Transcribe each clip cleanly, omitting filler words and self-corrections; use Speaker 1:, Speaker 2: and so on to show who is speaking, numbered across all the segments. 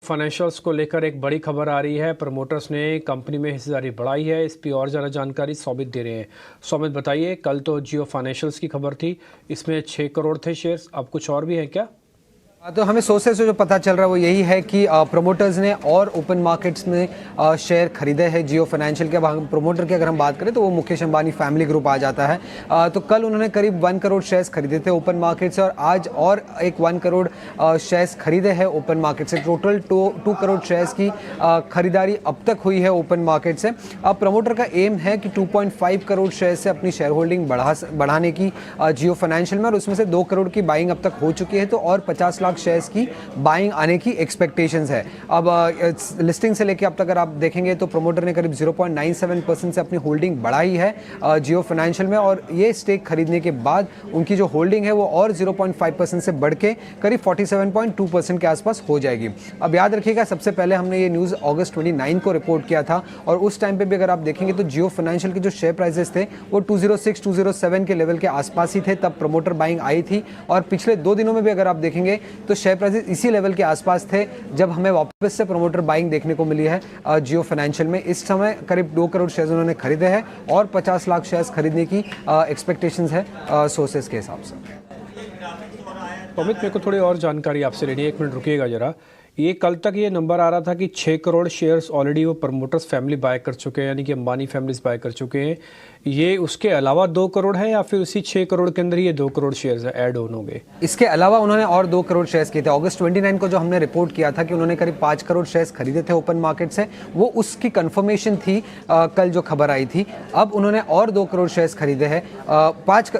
Speaker 1: Financials को लेकर एक बड़ी खबर आ रही है। प्रमोटर्स ने कंपनी में हिस्सेदारी बढ़ाई है। इस पर और ज़्यादा जानकारी सौमित दे रहे हैं। सौमित बताइए, कल तो जियो फाइनेंशियल्स की खबर थी, इसमें 6 करोड़ थे शेयर्स, अब कुछ और भी है क्या?
Speaker 2: तो हमें सोर्सेज से जो पता चल रहा है वो यही है कि प्रोमोटर्स ने और ओपन मार्केट्स में शेयर खरीदे हैं जियो फाइनेंशियल के। प्रोमोटर की अगर हम बात करें तो वो मुकेश अंबानी फैमिली ग्रुप आ जाता है। तो कल उन्होंने करीब 1 करोड़ शेयर्स खरीदे थे ओपन मार्केट से, और आज और एक 1 करोड़ शेयर्स खरीदे हैं ओपन मार्केट से। टोटल 2 करोड़ शेयर्स की खरीदारी अब तक हुई है ओपन मार्केट से। अब प्रमोटर का एम है कि 2.5 करोड़ शेयर से अपनी शेयर होल्डिंग बढ़ाने की जियो फाइनेंशियल में, और उसमें से 2 करोड़ की बाइंग अब तक हो चुकी है। तो और 50 लाख शेयर्स की बाइंग आने की एक्सपेक्टेशंस है। अब लिस्टिंग से लेके अब तक अगर आप देखेंगे तो प्रमोटर ने करीब 0.97% से अपनी होल्डिंग बढ़ाई है जियो फाइनेंशियल में, और ये स्टेक खरीदने के बाद उनकी जो होल्डिंग है वो और 0.5% से बढ़ के करीब 47.2% के आसपास हो जाएगी। अब याद रखिएगा, सबसे पहले हमने ये न्यूज़ अगस्त 29 को रिपोर्ट किया था, और उस टाइम पे भी अगर आप देखेंगे तो जियो फाइनेंशियल के जो शेयर प्राइसेस थे वो 206-207 के लेवल के आसपास ही थे, तब प्रमोटर बाइंग आई थी। और पिछले 2 दिनों में भी अगर आप देखेंगे तो शेयर प्राइसेस इसी लेवल के आसपास थे जब हमें वापस से प्रमोटर बाइंग देखने को मिली है जियो फाइनेंशियल में। इस समय करीब 2 करोड़ शेयर्स उन्होंने खरीदे हैं और 50 लाख शेयर्स खरीदने की एक्सपेक्टेशंस है सोर्सेस के हिसाब से।
Speaker 1: अमित, मेरे को थोड़ी और जानकारी आपसे लेनी है, 1 मिनट रुकिएगा जरा। ये कल तक ये नंबर आ रहा था कि 6 करोड़ शेयर्स ऑलरेडी वो प्रमोटर्स फैमिली बाय कर चुके हैं, यानी कि अंबानी फैमिलीज बाय कर चुके हैं। ये उसके अलावा 2 करोड़ है या फिर उसी 6 करोड़ के अंदर ये 2 करोड़ शेयर्स ऐड ऑन होंगे?
Speaker 2: इसके अलावा उन्होंने और 2 करोड़ शेयर्स किए थे। अगस्त 29 को जो हमने रिपोर्ट किया था कि उन्होंने करीब 5 करोड़ शेयर्स खरीदे थे ओपन मार्केट से, वो उसकी कंफर्मेशन थी कल जो खबर आई थी। अब उन्होंने और 2 करोड़ शेयर्स खरीदे हैं।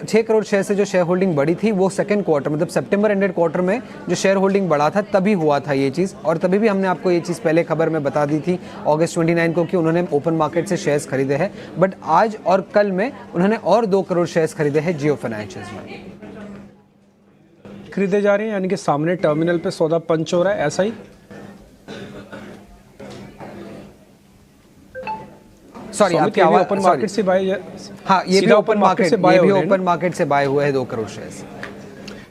Speaker 2: 6 करोड़ शेयर से जो शेयर होल्डिंग बढ़ी थी वो सेकेंड क्वार्टर, मतलब सितंबर एंडेड क्वार्टर में जो शेयर होल्डिंग बढ़ा था तभी हुआ था ये चीज़। और तभी भी हमने आपको ये चीज़ पहले खबर में बता दी थी अगस्त 29 को कि उन्होंने ओपन मार्केट से शेयर्स खरीदे हैं। बट आज और कल में उन्होंने और 2 करोड़ शेयर्स खरीदे हैं जियो फाइनेंशियल्स में।
Speaker 1: खरीदे जा रहे हैं, यानी कि सामने टर्मिनल पे सौदा पंच हो रहा है, ऐसा ही?
Speaker 2: सॉरी, आपकी आवाज
Speaker 1: ओपन मार्केट से बाय?
Speaker 2: हाँ, ये भी ओपन मार्केट से बाय हुए हैं। ओपन मार्केट से बाय हुए हैं 2 करोड़ शेयर्स।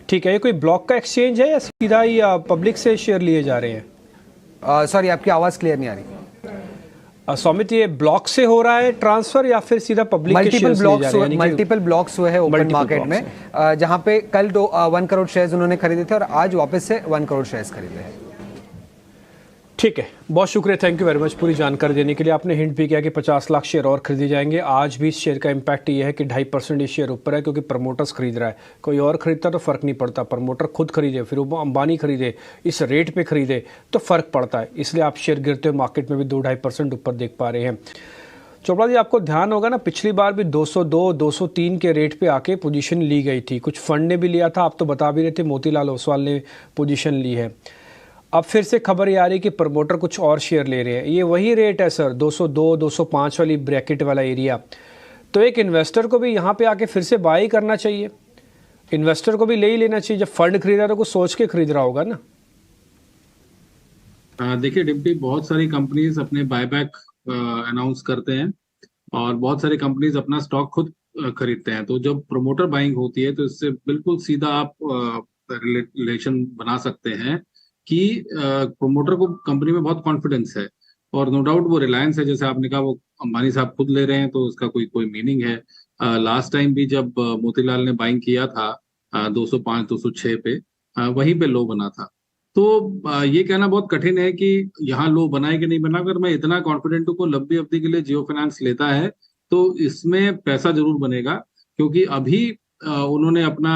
Speaker 1: ठीक है, ये कोई ब्लॉक का एक्सचेंज है या सीधा ही पब्लिक से शेयर लिए जा रहे हैं?
Speaker 2: सॉरी, आपकी आवाज क्लियर नहीं आ रही।
Speaker 1: सौमित, ये ब्लॉक से हो रहा है ट्रांसफर या फिर सीधा पब्लिक के शेयर्स लिए जा रहे हैं?
Speaker 2: मल्टीपल ब्लॉक्स हुए हैं ओपन मार्केट में, जहां पे कल 1 करोड़ शेयर्स उन्होंने खरीदे थे और आज वापस से 1 करोड़ शेयर्स खरीदे हैं।
Speaker 1: ठीक है, बहुत शुक्रिया, थैंक यू वेरी मच पूरी जानकारी देने के लिए। आपने हिंट भी किया कि 50 लाख शेयर और खरीदे जाएंगे। आज भी इस शेयर का इम्पैक्ट ये है कि 2.5% ये शेयर ऊपर है, क्योंकि प्रमोटर्स खरीद रहा है। कोई और खरीदता तो फ़र्क नहीं पड़ता, प्रमोटर खुद खरीदे, फिर वो अंबानी खरीदे, इस रेट पे खरीदे तो फ़र्क पड़ता है। इसलिए आप शेयर गिरते हुए मार्केट में भी 2-2.5% ऊपर देख पा रहे हैं। चोपड़ा जी, आपको ध्यान होगा ना, पिछली बार भी 202-203 के रेट पे आके पोजीशन ली गई थी। कुछ फंड ने भी लिया था, आप तो बता भी रहे थे मोतीलाल ओसवाल ने पोजीशन ली है। अब फिर से खबर ये आ रही कि प्रमोटर कुछ और शेयर ले रहे हैं। ये वही रेट है सर, 202-205 वाली ब्रैकेट वाला एरिया। तो एक इन्वेस्टर को भी यहाँ पे आके फिर से बाय करना चाहिए, इन्वेस्टर को भी ले ही लेना चाहिए। जब फंड खरीदा तो कुछ सोच के खरीद रहा होगा ना।
Speaker 3: देखिए डिम्पी, बहुत सारी कंपनीज अपने बायबैक अनाउंस करते हैं और बहुत सारी कंपनीज अपना स्टॉक खुद खरीदते हैं। तो जब प्रोमोटर बाइंग होती है तो इससे बिल्कुल सीधा आप रिलेशन बना सकते हैं कि प्रोमोटर को कंपनी में बहुत कॉन्फिडेंस है, और नो डाउट वो रिलायंस है, जैसे आपने कहा वो अंबानी साहब खुद ले रहे हैं तो उसका कोई मीनिंग है। लास्ट टाइम भी जब मोतीलाल ने बाइंग किया था 205-206 पे, वहीं पे लो बना था। तो ये कहना बहुत कठिन है कि यहाँ लो बना है कि नहीं बना। अगर मैं इतना कॉन्फिडेंट हूँ को लंबी अवधि के लिए जियो फाइनेंस लेता है तो इसमें पैसा जरूर बनेगा, क्योंकि अभी उन्होंने अपना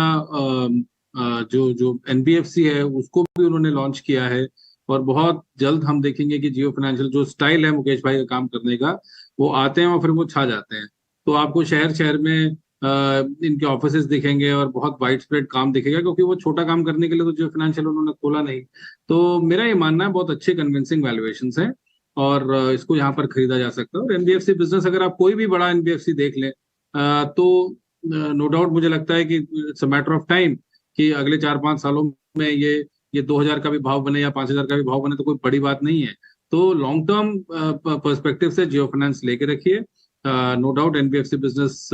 Speaker 3: जो एनबीएफसी है उसको भी उन्होंने लॉन्च किया है, और बहुत जल्द हम देखेंगे कि जियो फाइनेंशियल जो स्टाइल है मुकेश भाई का काम करने का, वो आते हैं और फिर वो छा जाते हैं। तो आपको शहर शहर में इनके ऑफिसेज दिखेंगे और बहुत वाइड स्प्रेड काम दिखेगा, क्योंकि वो छोटा काम करने के लिए तो जियो फाइनेंशियल उन्होंने खोला नहीं। तो मेरा ये मानना है बहुत अच्छे कन्विंसिंग वैल्यूएशंस हैं और इसको यहाँ पर खरीदा जा सकता है। और एनबीएफसी बिजनेस अगर आप कोई भी बड़ा एनबीएफसी देख लें तो नो डाउट मुझे लगता है कि it's a matter of time कि अगले 4-5 सालों में ये 2000 का भी भाव बने या 5000 का भी भाव बने तो कोई बड़ी बात नहीं है। तो लॉन्ग टर्म पर्सपेक्टिव से जियो फाइनेंस लेके रखिए। नो डाउट एनबीएफसी बिजनेस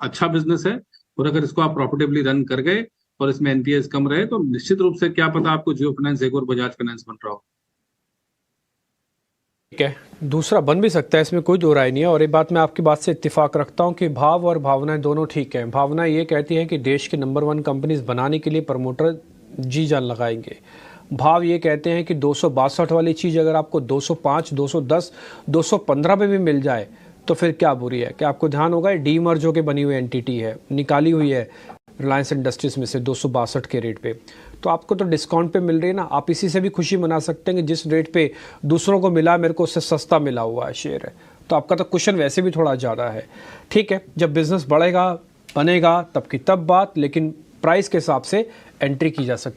Speaker 3: अच्छा बिजनेस है, और अगर इसको आप प्रॉफिटेबली रन कर गए और इसमें एनपीएस कम रहे, तो निश्चित रूप से क्या पता आपको जियो फाइनेंस एक और बजाज फाइनेंस बन रहा हो।
Speaker 1: ठीक है, दूसरा बन भी सकता है, इसमें कोई दो राय नहीं है। और ये बात मैं आपकी बात से इत्तेफाक रखता हूं कि भाव और भावनाएं दोनों ठीक हैं। भावना ये कहती है कि देश के नंबर 1 कंपनीज बनाने के लिए प्रमोटर जी जान लगाएंगे। भाव ये कहते हैं कि 262 वाली चीज़ अगर आपको 205, 210, 215 पे भी मिल जाए तो फिर क्या बुरी है। क्या आपको ध्यान होगा, डी मर्ज होकर बनी हुई एंटिटी है, निकाली हुई है रिलायंस इंडस्ट्रीज में से 262 के रेट पे, तो आपको तो डिस्काउंट पे मिल रही है ना। आप इसी से भी खुशी मना सकते हैं कि जिस रेट पे दूसरों को मिला, मेरे को उससे सस्ता मिला हुआ है शेयर है, तो आपका तो कुशन वैसे भी थोड़ा ज़्यादा है। ठीक है, जब बिजनेस बढ़ेगा बनेगा तब की तब बात, लेकिन प्राइस के हिसाब से एंट्री की जा सकती है।